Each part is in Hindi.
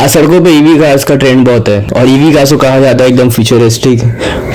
आज सड़कों पे ईवी कार्स का ट्रेंड बहुत है और ईवी कार्स को कहा जाता है एकदम फ्यूचरिस्टिक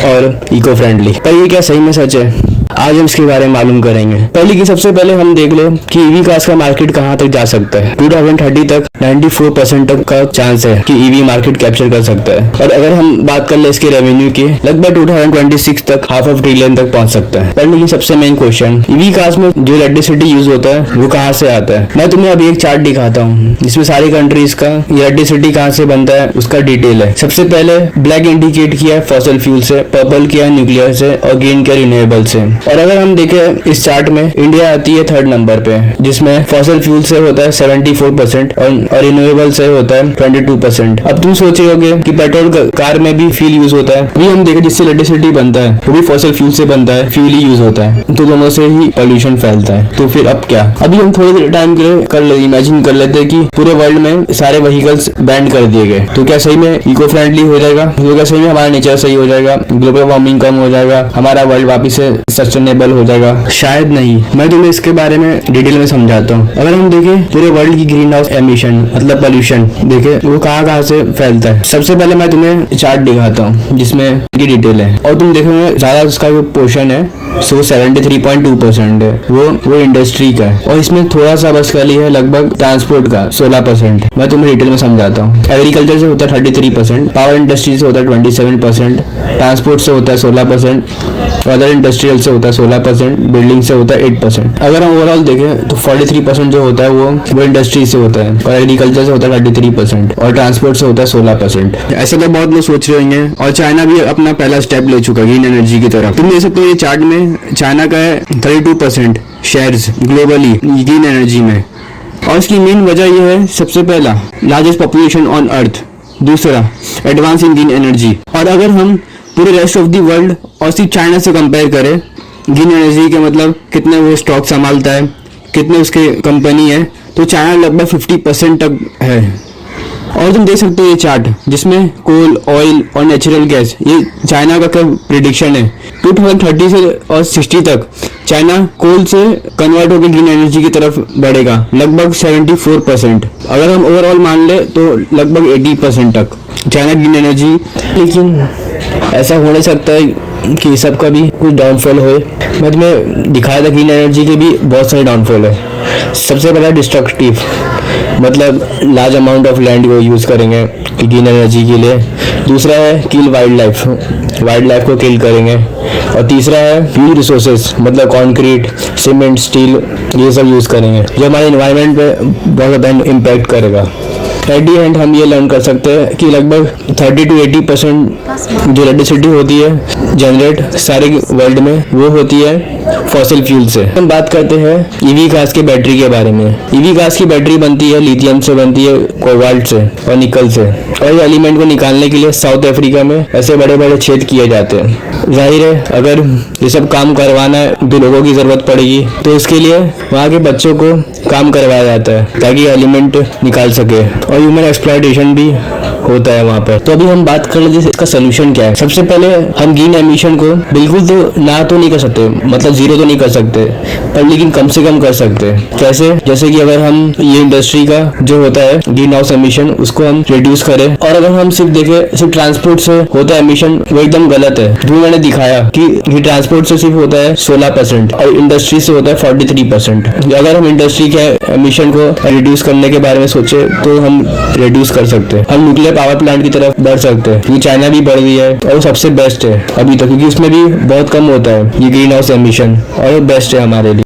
और इको फ्रेंडली। पर ये क्या सही में सच है? आज हम इसके बारे में मालूम करेंगे। सबसे पहले हम देख ले कि ईवी कार्स का मार्केट कहां तक जा सकता है। 2030 तक 94% तक का चांस है कि ईवी मार्केट कैप्चर कर सकता है। और अगर हम बात कर ले इसके रेवेन्यू की, लगभग 2026 तक $500 बिलियन तक पहुंच सकता है। पर लेकिन सबसे मेन क्वेश्चन, ईवी कार्स में जो इलेक्ट्रिसिटी यूज होता है वो कहाँ से आता है? मैं तुम्हें अभी एक चार्ट दिखाता हूँ जिसमें सारी कंट्रीज का इलेक्ट्रिसिटी कहाँ से बनता है उसका डिटेल है। सबसे पहले ब्लैक इंडिकेट किया है फॉसिल फ्यूल से, पर्पल किया है न्यूक्लियर से और ग्रीन किया रिन्यूएबल से। और अगर हम देखें इस चार्ट में, इंडिया आती है 3rd नंबर पे, जिसमें फॉसिल फ्यूल से होता है 74% और रिन्यूएबल से होता है 22%। अब तुम सोच रहे होगे कि पेट्रोल कार में भी फ्यूल यूज होता है। अभी हम देखें जिससे इलेक्ट्रिसिटी बनता है वो भी फॉसिल फ्यूल से बनता है, फ्यूल ही यूज होता है, तो दोनों से ही पॉल्यूशन फैलता है। तो फिर अब क्या? अभी हम थोड़ी टाइम के लिए इमेजिन कर लेते हैं कि पूरे वर्ल्ड में सारे व्हीकल्स बैन कर दिए गए, तो क्या सही में इको फ्रेंडली हो जाएगा? तो क्या सही में हमारा नेचर सही हो जाएगा, ग्लोबल वार्मिंग कम हो जाएगा, हमारा वर्ल्ड वापिस से सस्टेनेबल हो जाएगा? शायद नहीं। मैं तुम्हें इसके बारे में डिटेल में समझाता हूँ। अगर हम देखें पूरे वर्ल्ड की ग्रीन हाउस एमिशन मतलब पोल्यूशन देखें वो कहाँ से फैलता है। सबसे पहले मैं तुम्हें चार्ट दिखाता हूँ जिसमें की डिटेल है और तुम देखोगे ज्यादा उसका जो पोर्शन है 73.2% है वो इंडस्ट्री का है और इसमें थोड़ा सा बस खाली है लगभग ट्रांसपोर्ट का 16%। मैं तुम्हें डिटेल में समझाता हूँ। एग्रीकल्चर से होता है 33%, पावर इंडस्ट्री से होता है 27%, ट्रांसपोर्ट से होता है 16%, अदर इंडस्ट्रियल से होता है 16%, बिल्डिंग से होता है 8%। अगर हम ओवरऑल देखें तो 43% जो होता है वो इंडस्ट्री से होता है और एग्रीकल्चर से होता है 33% और ट्रांसपोर्ट से होता है 16%। ऐसे तो बहुत लोग सोच रहे होंगे और चाइना भी अपना पहला स्टेप ले चुका है ग्रीन एनर्जी की तरफ। तुम देख सकते हो ये चार्ट में चाइना का है 32% शेयर्स ग्लोबली ग्रीन एनर्जी में और इसकी मेन वजह यह है, सबसे पहला लार्जेस्ट पॉपुलेशन ऑन अर्थ, दूसरा एडवांस इन ग्रीन एनर्जी। और अगर हम पूरे रेस्ट ऑफ दी वर्ल्ड और सिर्फ चाइना से कंपेयर करें ग्रीन एनर्जी के मतलब कितने वो स्टॉक संभालता है, कितने उसके कंपनी है, तो चाइना लगभग 50% तक है। और तुम देख सकते हो ये चार्ट जिसमें कोल, ऑयल और नेचुरल गैस, ये चाइना का क्या प्रिडिक्शन है 2030 से और 60 तक चाइना कोल से कन्वर्ट होकर ग्रीन एनर्जी की तरफ बढ़ेगा लगभग 74%। अगर हम ओवरऑल मान ले तो लगभग 80% तक चाइना ग्रीन एनर्जी। लेकिन ऐसा हो नहीं सकता है कि सबका भी कुछ डाउनफॉल हो। मैं तुम्हें दिखाया था ग्रीन एनर्जी के भी बहुत सारे डाउनफॉल है। सबसे पहला डिस्ट्रक्टिव मतलब लार्ज अमाउंट ऑफ लैंड को यूज करेंगे ग्रीन एनर्जी के लिए। दूसरा है किल वाइल्ड लाइफ को किल करेंगे। और तीसरा है फ्यूल रिसोर्सेज मतलब कंक्रीट, सीमेंट, स्टील ये सब यूज करेंगे जो हमारे एनवायरनमेंट पे बहुत ज़्यादा इम्पैक्ट करेगा। एट दी एंड हम ये लर्न कर सकते हैं कि लगभग 30 to 80% जो इलेक्ट्रिसिटी होती है जनरेट सारे वर्ल्ड में वो होती है फॉसिल फ्यूल से। हम बात करते हैं ईवी कार्स की बैटरी के बारे में। ईवी कार्स की बैटरी बनती है लिथियम से, बनती है कोबाल्ट से और निकल से। और ये एलिमेंट को निकालने के लिए साउथ अफ्रीका में ऐसे बड़े बड़े छेद किए जाते हैं। जाहिर है अगर ये सब काम करवाना है तो लोगों की जरूरत पड़ेगी, तो इसके लिए वहाँ के बच्चों को काम करवाया जाता है ताकि एलिमेंट निकाल सके और ह्यूमन एक्सप्लॉयटेशन भी होता है वहाँ पर। तो अभी हम बात कर लेते हैं इसका सोल्यूशन क्या है। सबसे पहले हम ग्रीन एमिशन को बिल्कुल तो ना तो नहीं कर सकते, मतलब जीरो तो नहीं कर सकते, पर लेकिन कम से कम कर सकते हैं। कैसे? जैसे कि अगर हम ये इंडस्ट्री का जो होता है ग्रीन हाउस एमिशन उसको हम रिड्यूस करें। और अगर हम सिर्फ देखें सिर्फ ट्रांसपोर्ट से होता है एमिशन, वो एकदम गलत है। जो मैंने दिखाया कि ट्रांसपोर्ट से सिर्फ होता है 16% और इंडस्ट्री से होता है 43%। अगर हम इंडस्ट्री के एमिशन को रिड्यूस करने के बारे में सोचे तो हम रिड्यूस कर सकते हैं। हम न्यूक्लियर पावर प्लांट की तरफ बढ़ सकते हैं क्योंकि चाइना भी बढ़ रही है और वो सबसे बेस्ट है अभी तक, क्योंकि उसमें भी बहुत कम होता है ये ग्रीन हाउस एमिशन और वो बेस्ट है हमारे लिए।